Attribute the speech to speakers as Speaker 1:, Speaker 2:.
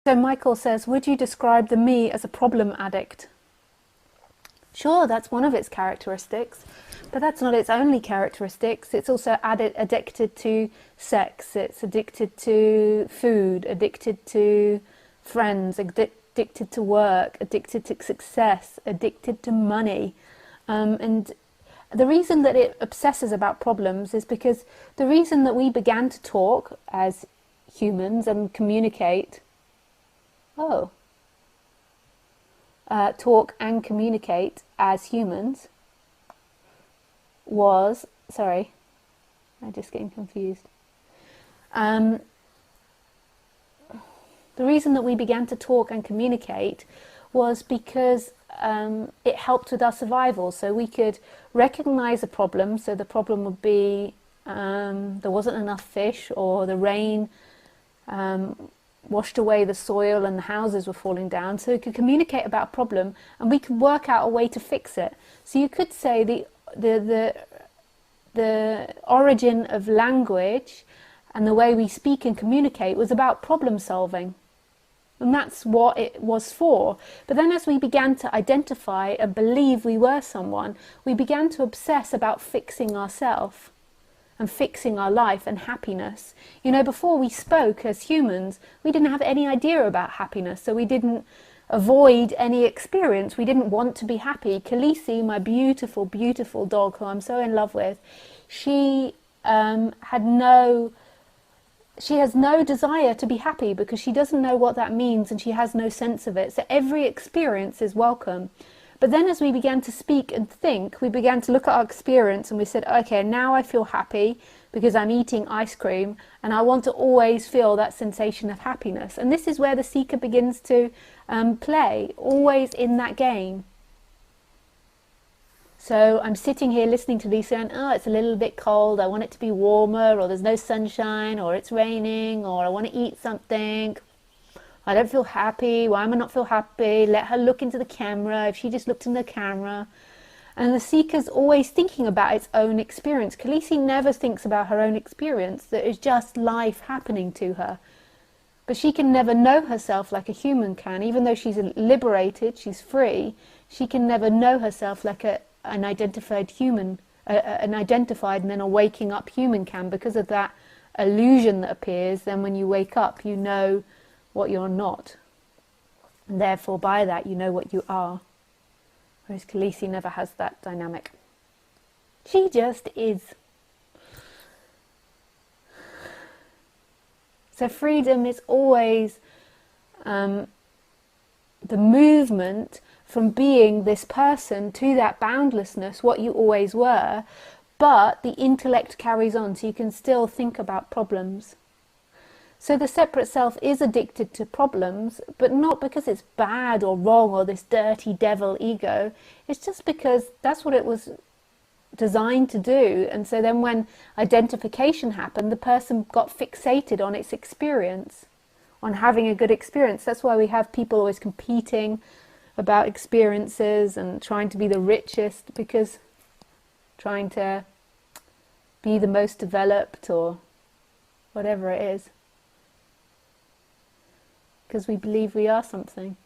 Speaker 1: So Michael says, would you describe the me as a problem addict? Sure, that's one of its characteristics, but that's not its only characteristics. It's also addicted to sex, it's addicted to food, addicted to friends, addicted to work, addicted to success, addicted to money. And the reason that it obsesses about problems is because the reason that we began to talk as humans and communicate talk and communicate as humans was, sorry, I'm just getting confused. The reason that we began to talk and communicate was because it helped with our survival. So we could recognize a problem. So the problem would be there wasn't enough fish, or the rain washed away the soil and the houses were falling down. So we could communicate about a problem and we could work out a way to fix it. So you could say the origin of language and the way we speak and communicate was about problem solving. And that's what it was for. But then as we began to identify and believe we were someone, we began to obsess about fixing ourselves and fixing our life and happiness. You know, before we spoke as humans, we didn't have any idea about happiness, so we didn't avoid any experience. We didn't want to be happy. Khaleesi, my beautiful, beautiful dog, who I'm so in love with, she has no desire to be happy because she doesn't know what that means and she has no sense of it. So every experience is welcome. But then as we began to speak and think, we began to look at our experience and we said, okay, now I feel happy because I'm eating ice cream and I want to always feel that sensation of happiness. And this is where the seeker begins to play, always in that game. So I'm sitting here listening to Lisa and, oh, it's a little bit cold, I want it to be warmer, or there's no sunshine, or it's raining, or I want to eat something. I don't feel happy. Why am I not feel happy? Let her look into the camera. If she just looked in the camera. And the seeker's always thinking about its own experience. Khaleesi never thinks about her own experience. That is just life happening to her. But she can never know herself like a human can. Even though she's liberated, she's free, she can never know herself like an identified human, an identified and then a waking up human can, because of that illusion that appears. Then when you wake up, you know what you're not, and therefore by that you know what you are. Whereas Khaleesi never has that dynamic. She just is. So freedom is always the movement from being this person to that boundlessness, what you always were, but the intellect carries on, so you can still think about problems. So the separate self is addicted to problems, but not because it's bad or wrong or this dirty devil ego. It's just because that's what it was designed to do. And so then when identification happened, the person got fixated on its experience, on having a good experience. That's why we have people always competing about experiences and trying to be the richest, because trying to be the most developed or whatever it is. Because we believe we are something.